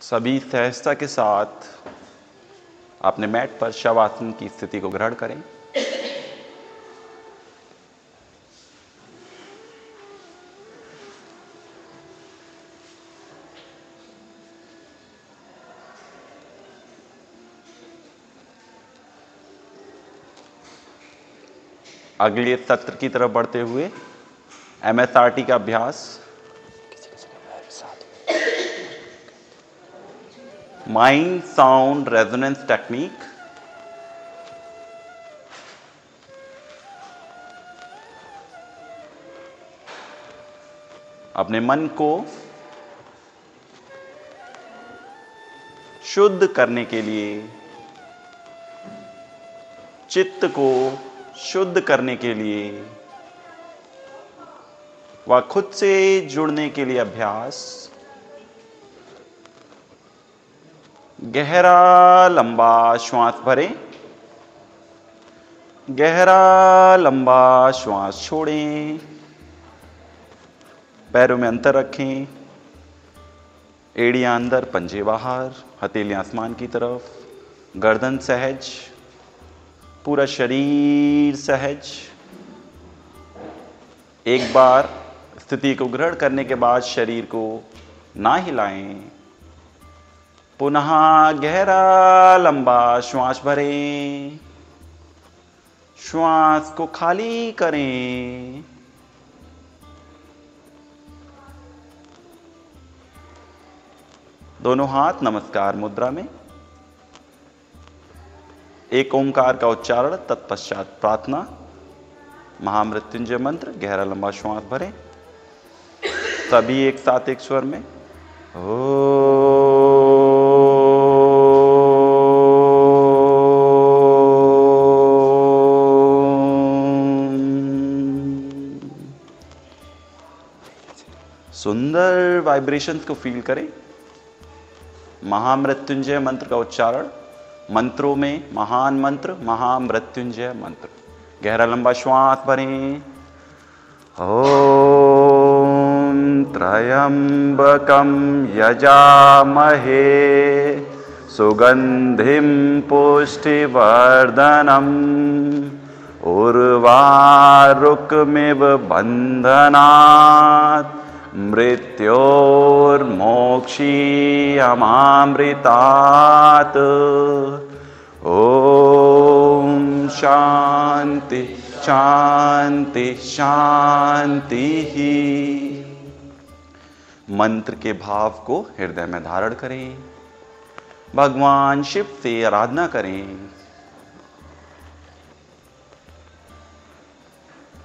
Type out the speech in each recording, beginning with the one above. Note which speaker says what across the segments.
Speaker 1: सभी सहजता के साथ अपने मैट पर शवासन की स्थिति को ग्रहण करें। अगले सत्र की तरफ बढ़ते हुए MSRT का अभ्यास, माइंड साउंड रेजोनेंस टेक्निक। अपने मन को शुद्ध करने के लिए, चित्त को शुद्ध करने के लिए व खुद से जुड़ने के लिए अभ्यास। गहरा लंबा श्वास भरें, गहरा लंबा श्वास छोड़ें, पैरों में अंतर रखें, एड़ियां अंदर, पंजे बाहर, हथेलियां आसमान की तरफ, गर्दन सहज, पूरा शरीर सहज। एक बार स्थिति को ग्रहण करने के बाद शरीर को ना हिलाएं। पुनः गहरा लंबा श्वास भरें, श्वास को खाली करें। दोनों हाथ नमस्कार मुद्रा में। एक ओंकार का उच्चारण, तत्पश्चात प्रार्थना। महामृत्युंजय मंत्र, गहरा लंबा श्वास भरें। सभी एक साथ एक स्वर में। सुंदर वाइब्रेशंस को फील करें। महामृत्युंजय मंत्र का उच्चारण, मंत्रों में महान मंत्र महामृत्युंजय मंत्र। गहरा लंबा श्वास भरें। ओम त्र्यंबकं यजामहे सुगंधिं पुष्टिवर्धनम् उर्वारुकमिव बन्धनात् मृत्योर्मोक्षीयमामृतात्। ओम शांति शांति शांति ही। मंत्र के भाव को हृदय में धारण करें। भगवान शिव से आराधना करें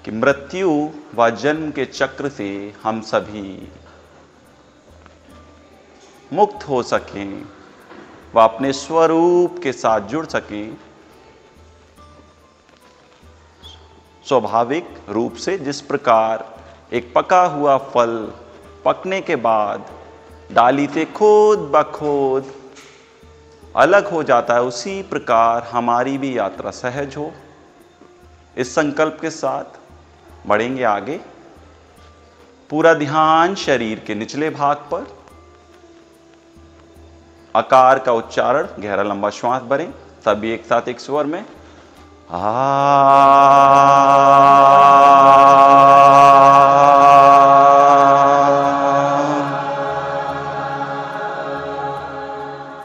Speaker 1: कि मृत्यु व जन्म के चक्र से हम सभी मुक्त हो सकें व अपने स्वरूप के साथ जुड़ सकें। स्वाभाविक रूप से जिस प्रकार एक पका हुआ फल पकने के बाद डाली से खुद ब खुद अलग हो जाता है, उसी प्रकार हमारी भी यात्रा सहज हो। इस संकल्प के साथ बढ़ेंगे आगे। पूरा ध्यान शरीर के निचले भाग पर। आकार का उच्चारण, गहरा लंबा श्वास भरें। सभी एक साथ एक स्वर में।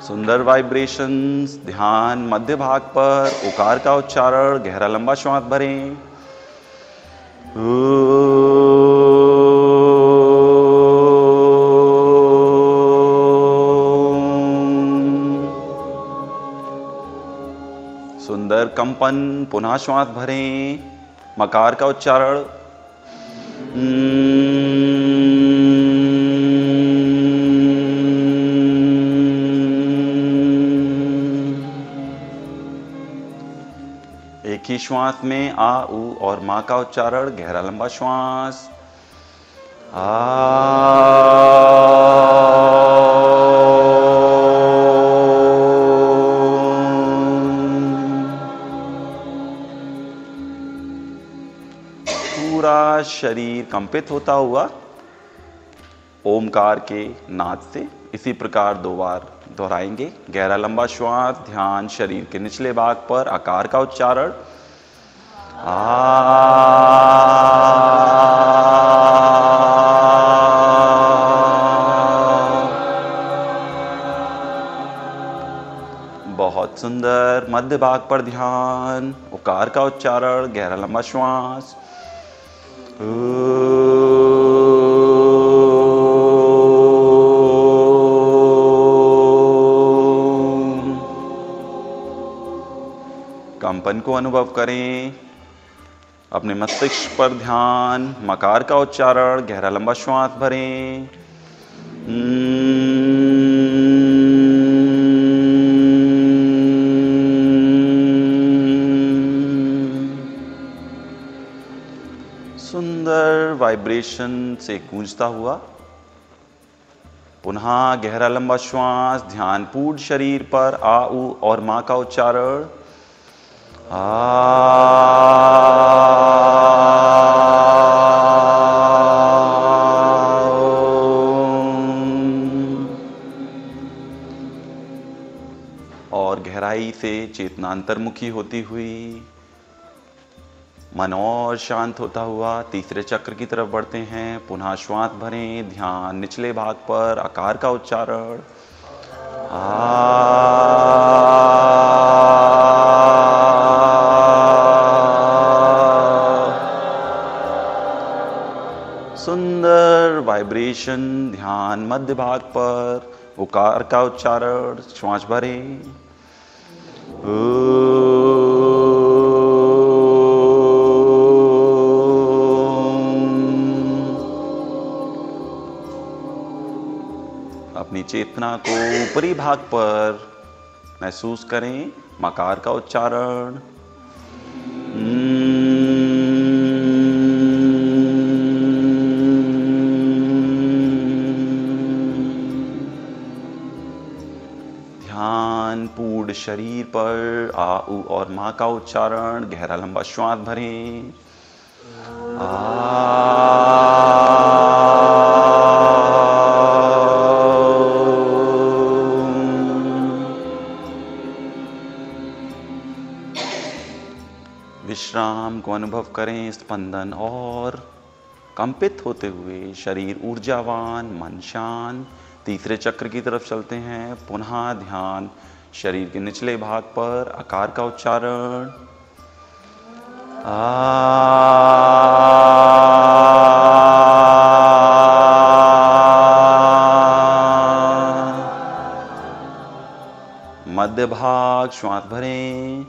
Speaker 1: सुंदर वाइब्रेशंस। ध्यान मध्य भाग पर। ओकार का उच्चारण, गहरा लंबा श्वास भरें। सुंदर कंपन। पुनः श्वास भरें। मकार का उच्चारण। एक ही श्वास में आ, ऊ और मां का उच्चारण। गहरा लंबा श्वास। शरीर कंपित होता हुआ ओमकार के नाद से इसी प्रकार 2 बार दोहराएंगे। गहरा लंबा श्वास, ध्यान शरीर के निचले भाग पर, आकार का उच्चारण बहुत सुंदर। मध्य भाग पर ध्यान, उकार का उच्चारण, गहरा लंबा श्वास कंपन को अनुभव करें। अपने मस्तिष्क पर ध्यान, मकार का उच्चारण, गहरा लंबा श्वास भरें। सुंदर वाइब्रेशन से गूंजता हुआ पुनः गहरा लंबा श्वास, ध्यान पूर्ण शरीर पर, आ ऊ और मां का उच्चारण और गहराई से चेतना अंतर्मुखी होती हुई मन और शांत होता हुआ तीसरे चक्र की तरफ बढ़ते हैं। पुनः श्वास भरें, ध्यान निचले भाग पर, आकार का उच्चारण सुंदर वाइब्रेशन। ध्यान मध्य भाग पर, उकार का उच्चारण, श्वास भरें। अपनी चेतना को ऊपरी भाग पर महसूस करें, मकार का उच्चारण ध्यान पूर्ण शरीर पर, आ ऊ और मां का उच्चारण, गहरा लंबा श्वास भरें। विश्राम को अनुभव करें, स्पंदन और कंपित होते हुए शरीर ऊर्जावान, मन शांत। तीसरे चक्र की तरफ चलते हैं। पुनः ध्यान शरीर के निचले भाग पर, आकार का उच्चारण मध्य भाग, श्वास भरें।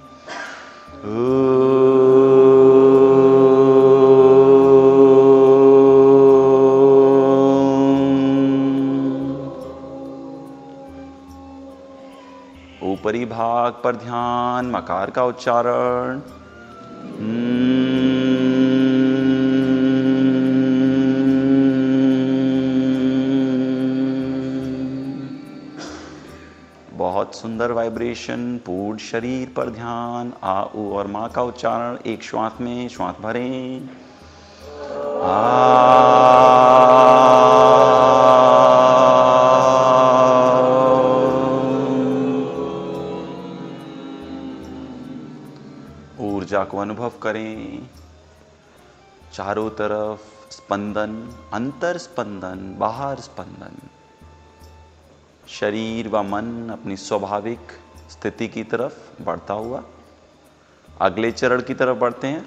Speaker 1: ऊपरी भाग पर ध्यान, मकार का उच्चारण बहुत सुंदर वाइब्रेशन। पूर्ण शरीर पर ध्यान, आ ऊ और मां का उच्चारण एक श्वास में, श्वास भरें। ऊर्जा को अनुभव करें। चारों तरफ स्पंदन, अंतर स्पंदन, बाहर स्पंदन। शरीर व मन अपनी स्वाभाविक स्थिति की तरफ बढ़ता हुआ अगले चरण की तरफ बढ़ते हैं।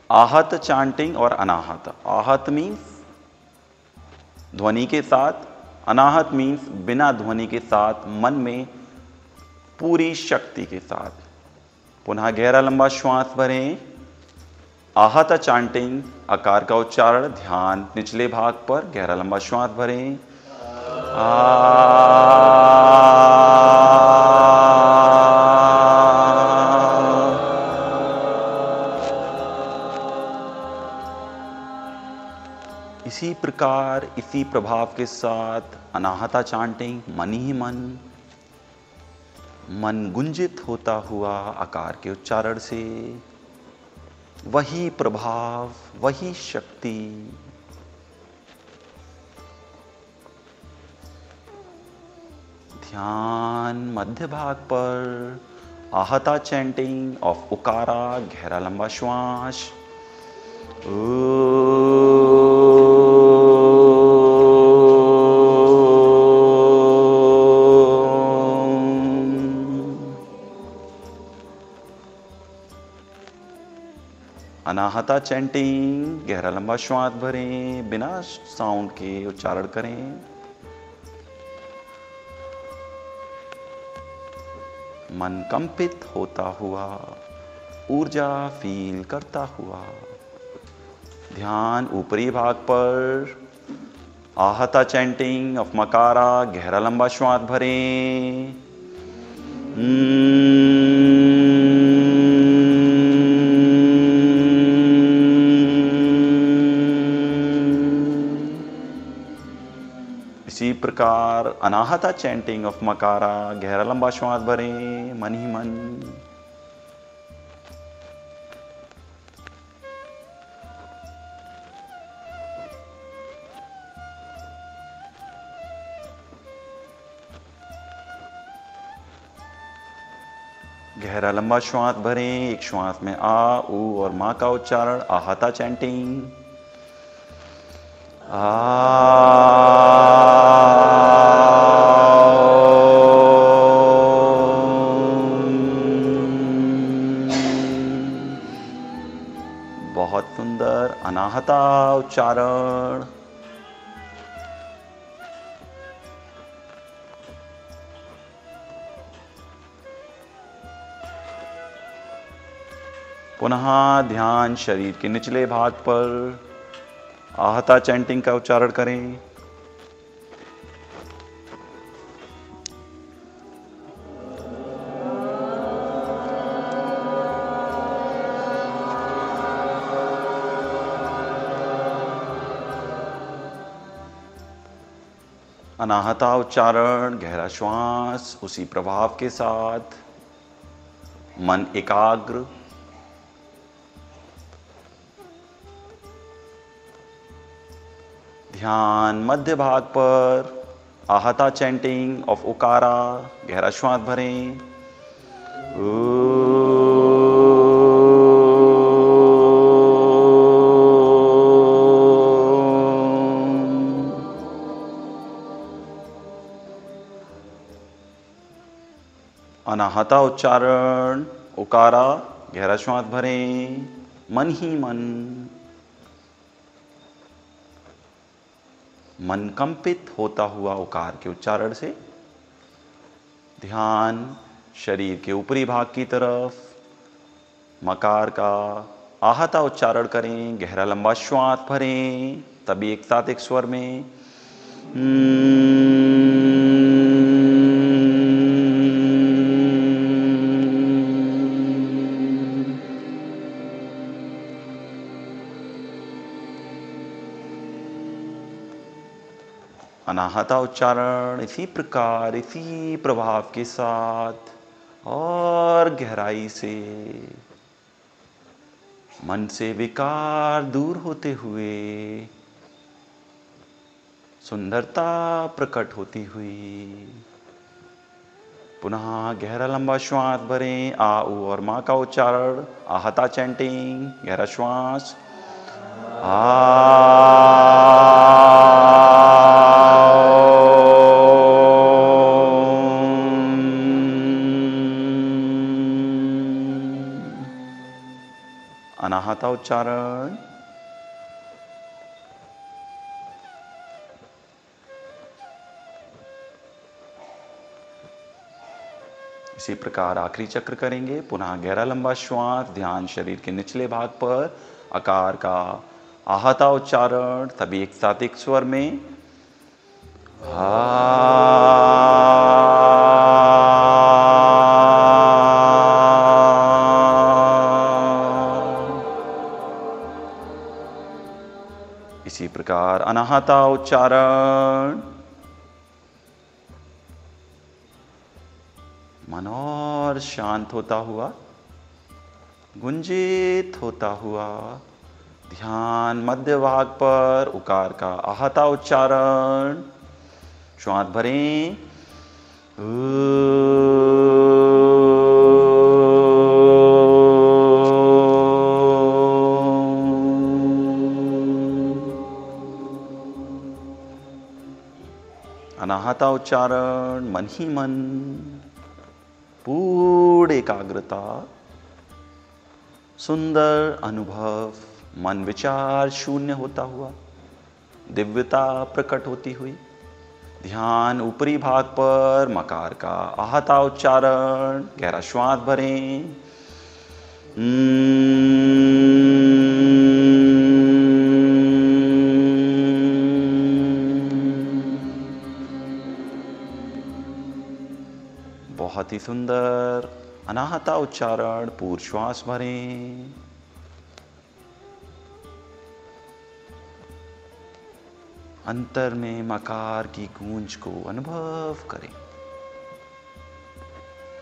Speaker 1: आहत चांटिंग और अनाहत। आहत मीन्स ध्वनि के साथ, अनाहत मीन्स बिना ध्वनि के साथ, मन में पूरी शक्ति के साथ। पुनः गहरा लंबा श्वास भरें। आहत चांटिंग, आकार का उच्चारण, ध्यान निचले भाग पर, गहरा लंबा श्वास भरें। इसी प्रकार, इसी प्रभाव के साथ अनाहता चांटिंग, मन ही मन गुंजित होता हुआ आकार के उच्चारण से वही प्रभाव, वही शक्ति ध्यान मध्य भाग पर आहता चैंटिंग ऑफ उकारा, गहरा लंबा श्वास। अनाहता चैंटिंग, गहरा लंबा श्वास भरें, बिना साउंड के उच्चारण करें। मन कंपित होता हुआ, ऊर्जा फील करता हुआ। ध्यान ऊपरी भाग पर आहता चैंटिंग ऑफ मकारा, गहरा लंबा श्वास भरें। इसी प्रकार अनाहता चैंटिंग ऑफ मकारा, गहरा लंबा श्वास भरें, मन ही मन। गहरा लंबा श्वास भरें, एक श्वास में आ, ऊ और माँ का उच्चारण। आहता चैंटिंग। बहुत सुंदर अनाहता उच्चारण। पुनः ध्यान शरीर के निचले भाग पर आहता चैंटिंग का उच्चारण करें। अनाहता उच्चारण, गहरा श्वास, उसी प्रभाव के साथ मन एकाग्र। ध्यान मध्य भाग पर आहता चैंटिंग ऑफ उकारा, गहरा श्वास भरें। अनाहता उच्चारण, उकारा, गहरा श्वास भरें, मन ही मन। मन कंपित होता हुआ उकार के उच्चारण से ध्यान शरीर के ऊपरी भाग की तरफ। मकार का आहता उच्चारण करें, गहरा लंबा श्वास भरें, तभी एक साथ एक स्वर में अनाहता उच्चारण इसी प्रकार, इसी प्रभाव के साथ और गहराई से मन से विकार दूर होते हुए सुंदरता प्रकट होती हुई। पुनः गहरा लंबा श्वास भरें, आ, ऊ और माँ का उच्चारण। आहता चैंटिंग, गहरा श्वास। अनाहता उच्चारण। इसी प्रकार आखिरी चक्र करेंगे। पुनः गहरा लंबा श्वास, ध्यान शरीर के निचले भाग पर, आकार का आहता उच्चारण, सभी एक साथ एक स्वर में इसी प्रकार अनाहता उच्चारण। मन और शांत होता हुआ, गुंजित होता हुआ ध्यान मध्य भाग पर उकार का आहता उच्चारण। श्वास भरें, अनाहता उच्चारण मन ही मन, पूर्ण एकाग्रता, सुंदर अनुभव, मन विचार शून्य होता हुआ, दिव्यता प्रकट होती हुई। ध्यान ऊपरी भाग पर मकार का आहता उच्चारण, गहरा श्वास भरें। बहुत ही सुंदर अनाहता उच्चारण, पूर्ण श्वास भरें। अंतर में मकार की गूंज को अनुभव करें।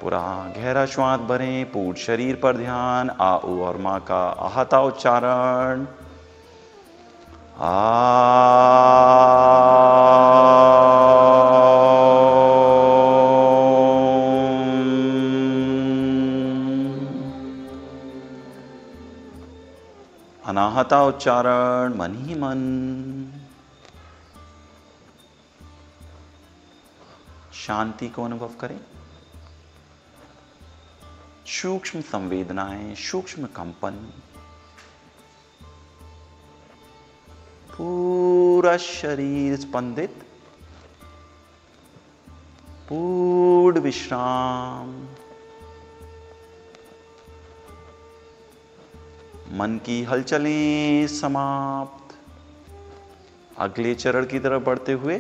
Speaker 1: पूरा गहरा श्वास भरें, पूर्ण शरीर पर ध्यान। आ ऊ और मां का आहता उच्चारण। अनाहता उच्चारण मन ही मन। शांति को अनुभव करें। सूक्ष्म संवेदनाएं, सूक्ष्म कंपन, पूरा शरीर स्पंदित, पूर्ण विश्राम। मन की हलचलें समाप्त। अगले चरण की तरफ बढ़ते हुए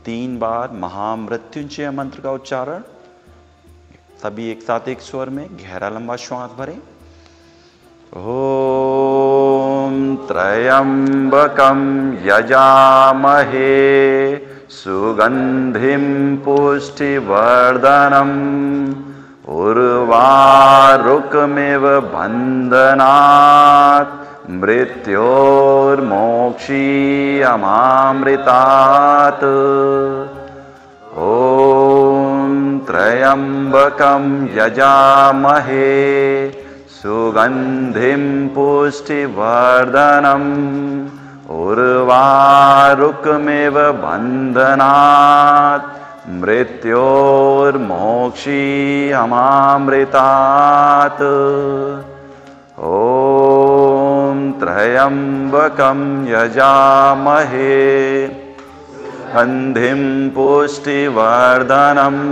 Speaker 1: 3 बार महामृत्युंजय मंत्र का उच्चारण। सभी एक साथ एक स्वर में गहरा लंबा श्वास भरें। ओम त्र्यंबकं यजामहे सुगंधिं पुष्टिवर्धनम् उर्वारुकमिव बन्धनात् मृत्योर्मोक्षीयमामृतात्। ॐ त्र्यंबकं यजामहे सुगंधिं पुष्टिवर्धनम् उर्वारुकमिव बन्धनात् मृत्योर्मोक्षीयमामृतात्। ॐ त्र्यंबकं यजामहे सुगंधिं पुष्टिवर्धनम्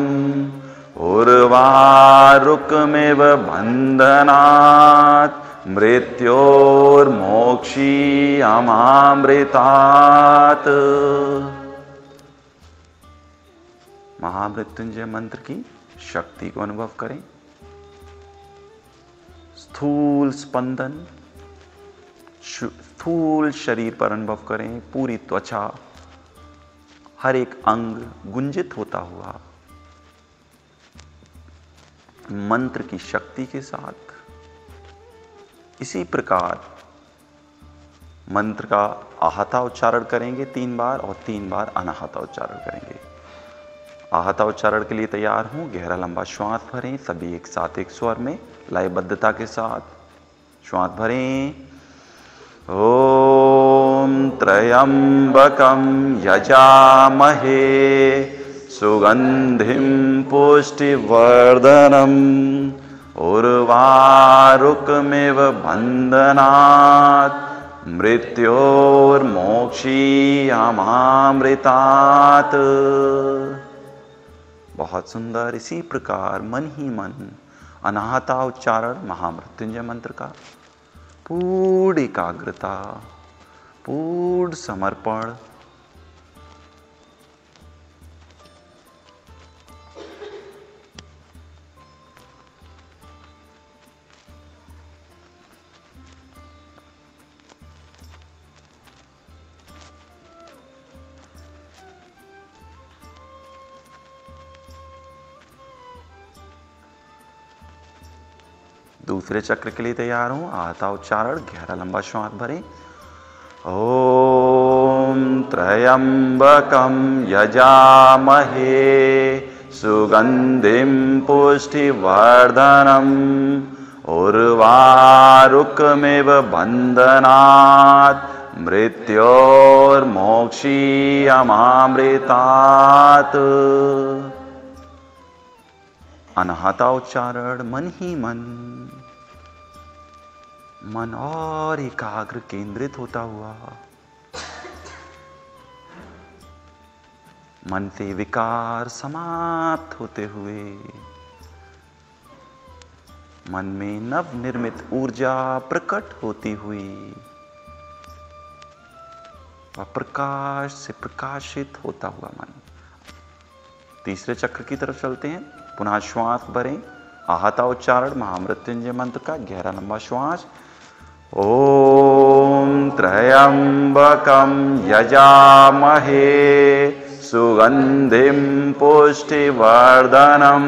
Speaker 1: उर्वारुकमिव बन्धनात् मृत्योर्मोक्षीयमामृतात्। महामृत्युंजय मंत्र की शक्ति को अनुभव करें। स्थूल स्पंदन, स्थूल शरीर पर अनुभव करें। पूरी त्वचा, हर एक अंग गुंजित होता हुआ मंत्र की शक्ति के साथ। इसी प्रकार मंत्र का आहता उच्चारण करेंगे 3 बार और 3 बार अनाहता उच्चारण करेंगे। आहता उच्चारण के लिए तैयार हूं। गहरा लंबा श्वास भरें। सभी एक साथ एक स्वर में लयबद्धता के साथ श्वास भरें। ओम त्र्यंबकं यजामहे सुगंधिं पुष्टिवर्धनम् उर्वारुकमिव बन्धनात् मृत्योर्मोक्षीयमामृतात्। बहुत सुंदर। इसी प्रकार मन ही मन अनाहता उच्चारण महामृत्युंजय मंत्र का, पूर्ण एकाग्रता, पूर्ण समर्पण। दूसरे चक्र के लिए तैयार हूं। आहता उच्चारण, गहरा लंबा श्वास भरें। ओम त्र्यंबकं यजामहे सुगंधिं पुष्टिवर्धनम् उर्वारुकमिव बन्धनात् मृत्योर्मोक्षीयमामृतात्। अनाहता उच्चारण मन ही मन और एकाग्र केंद्रित होता हुआ, मन से विकार समाप्त होते हुए, मन में नव निर्मित ऊर्जा प्रकट होती हुई व प्रकाश से प्रकाशित होता हुआ मन। तीसरे चक्र की तरफ चलते हैं। पुनः श्वास भरें। आहता उच्चारण महामृत्युंजय मंत्र का गहरा लंबा श्वास। ओम त्र्यंबकं यजामहे सुगंधिं पुष्टिवर्धनम्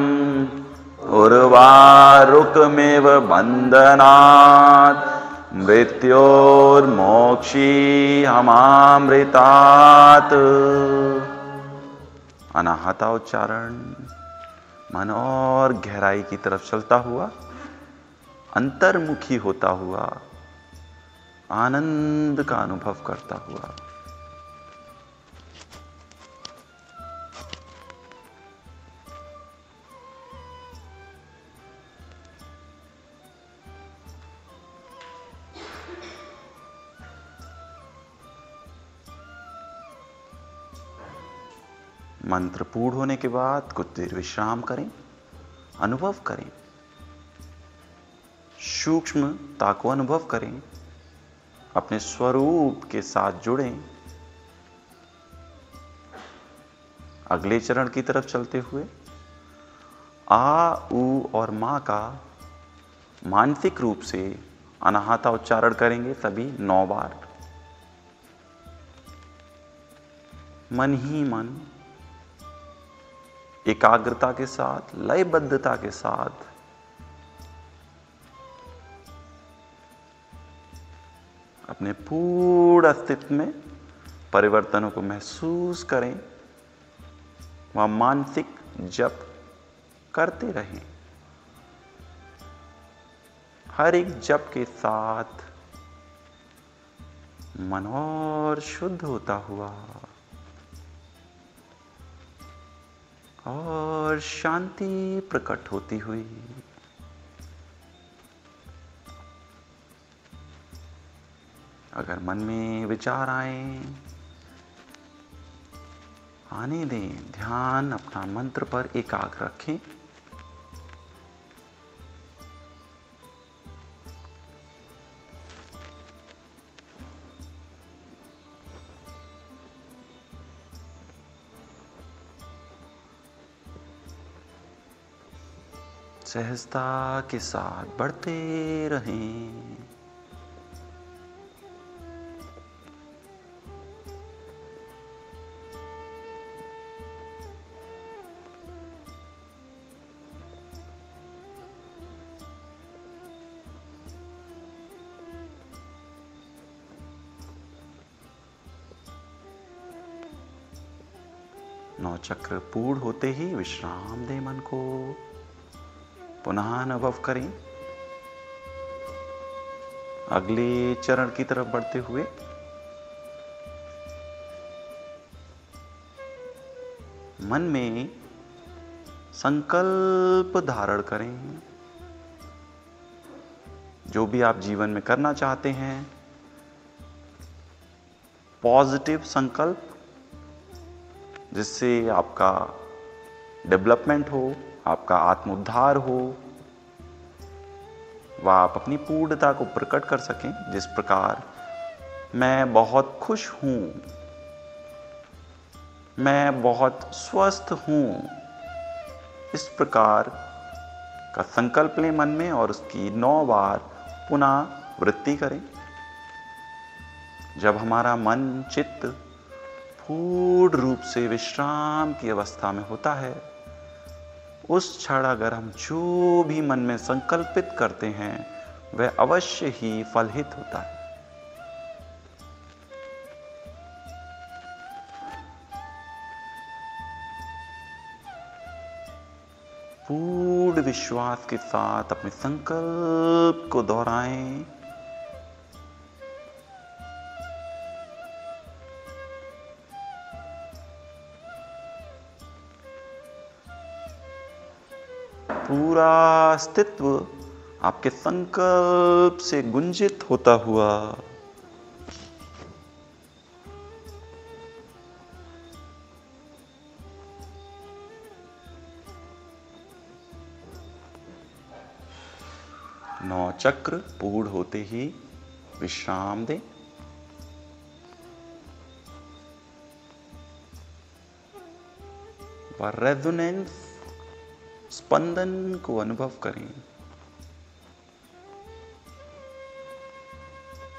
Speaker 1: उर्वारुकमिव बन्धनात् मृत्योर्मोक्षीयमामृतात्। अनाहता उच्चारण मन और गहराई की तरफ चलता हुआ, अंतर्मुखी होता हुआ, आनंद का अनुभव करता हुआ। मंत्र पूर्ण होने के बाद कुछ देर विश्राम करें, अनुभव करें, सूक्ष्मता को अनुभव करें, अपने स्वरूप के साथ जुड़ें। अगले चरण की तरफ चलते हुए आ, ऊ और मां का मानसिक रूप से अनाहता उच्चारण करेंगे सभी 9 बार। मन ही मन एकाग्रता के साथ, लयबद्धता के साथ अपने पूर्ण अस्तित्व में परिवर्तनों को महसूस करें। वह मानसिक जप करते रहें। हर एक जप के साथ मन और शुद्ध होता हुआ और शांति प्रकट होती हुई। अगर मन में विचार आने दें, ध्यान अपना मंत्र पर एकाग्र रखें। सहजता के साथ बढ़ते रहें। नौ चक्र पूर्ण होते ही विश्राम दें मन को। पुनः अनुभव करें। अगले चरण की तरफ बढ़ते हुए मन में संकल्प धारण करें। जो भी आप जीवन में करना चाहते हैं, पॉजिटिव संकल्प, जिससे आपका डेवलपमेंट हो, आपका आत्म उद्धार हो, वह आप अपनी पूर्णता को प्रकट कर सकें। जिस प्रकार मैं बहुत खुश हूं, मैं बहुत स्वस्थ हूं, इस प्रकार का संकल्प लें मन में और उसकी 9 बार पुनः वृत्ति करें। जब हमारा मन चित्त पूर्ण रूप से विश्राम की अवस्था में होता है, उस क्षण अगर हम जो भी मन में संकल्पित करते हैं वह अवश्य ही फलहित होता है। पूर्ण विश्वास के साथ अपने संकल्प को दोहराएं। पूरा अस्तित्व आपके संकल्प से गुंजित होता हुआ नौ चक्र पूर्ण होते ही विश्राम दें। व रेजोनेंस स्पंदन को अनुभव करें।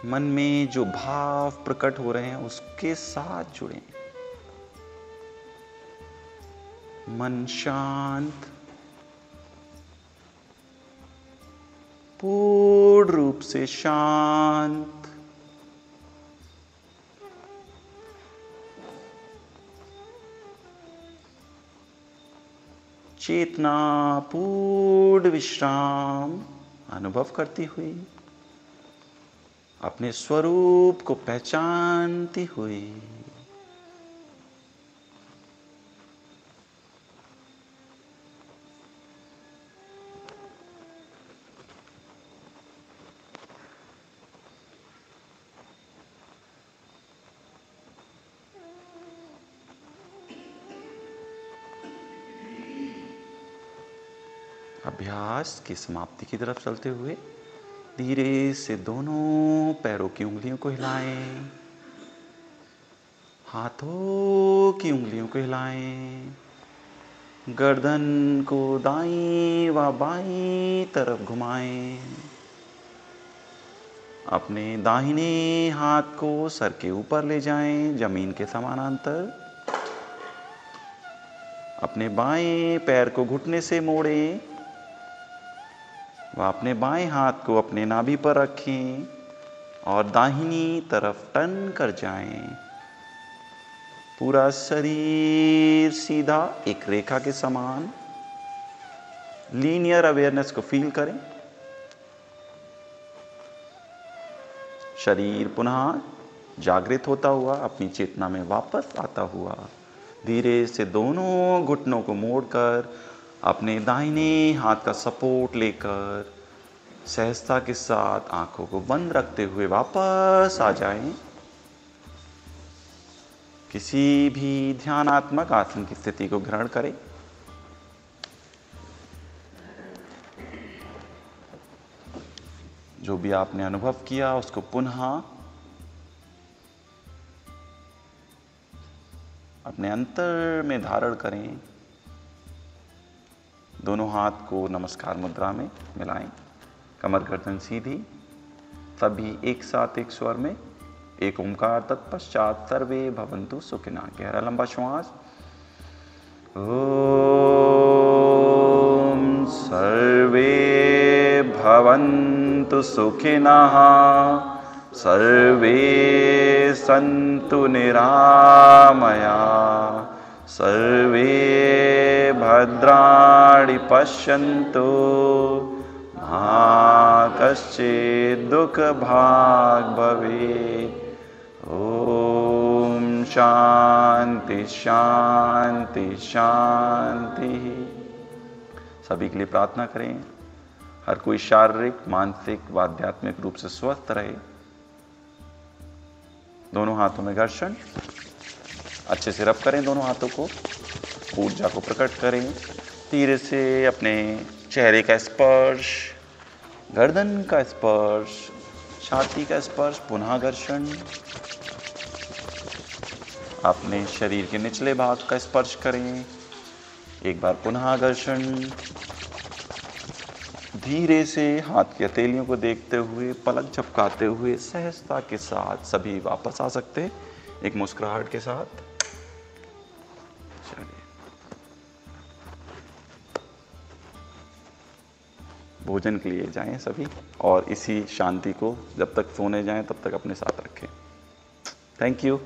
Speaker 1: मन में जो भाव प्रकट हो रहे हैं उसके साथ जुड़ें। मन शांत, पूर्ण रूप से शांत, चेतना पूर्ण विश्राम अनुभव करती हुई, अपने स्वरूप को पहचानती हुई अभ्यास की समाप्ति की तरफ चलते हुए धीरे से दोनों पैरों की उंगलियों को हिलाएं, हाथों की उंगलियों को हिलाएं, गर्दन को दाईं व बाईं तरफ घुमाएं, अपने दाहिने हाथ को सर के ऊपर ले जाएं, जमीन के समानांतर। अपने बाएं पैर को घुटने से मोड़ें व अपने बाएं हाथ को अपने नाभि पर रखें और दाहिनी तरफ टर्न कर जाएं। पूरा शरीर सीधा एक रेखा के समान, लीनियर अवेयरनेस को फील करें। शरीर पुनः जागृत होता हुआ अपनी चेतना में वापस आता हुआ धीरे से दोनों घुटनों को मोड़कर अपने दाहिने हाथ का सपोर्ट लेकर सहजता के साथ आंखों को बंद रखते हुए वापस आ जाएं। किसी भी ध्यानात्मक आसन की स्थिति को ग्रहण करें। जो भी आपने अनुभव किया उसको पुनः अपने अंतर में धारण करें। दोनों हाथ को नमस्कार मुद्रा में मिलाएं, कमर गर्दन सीधी, सभी एक साथ एक स्वर में एक ओंकार तत्पश्चात सर्वे भवन्तु सुखिनः। गहरा लंबा श्वास। ओम सर्वे भवन्तु सुखिनः, सर्वे सन्तु निरामया, सर्वे भद्राणि पश्यन्तु मा कश्चित् दुःखभाग् भवेत्। ओम शांति शांति शांति। सभी के लिए प्रार्थना करें, हर कोई शारीरिक, मानसिक व आध्यात्मिक रूप से स्वस्थ रहे। दोनों हाथों में घर्षण, अच्छे से रब करें दोनों हाथों को, ऊर्जा को प्रकट करें। धीरे से अपने चेहरे का स्पर्श, गर्दन का स्पर्श, छाती का स्पर्श, पुनः घर्षण, अपने शरीर के निचले भाग का स्पर्श करें। एक बार पुनः घर्षण। धीरे से हाथ की हथेलियों को देखते हुए, पलक झपकाते हुए सहजता के साथ सभी वापस आ सकते हैं, एक मुस्कुराहट के साथ। चलिए, भोजन के लिए जाएं सभी, और इसी शांति को जब तक सोने जाएं तब तक अपने साथ रखें। Thank you.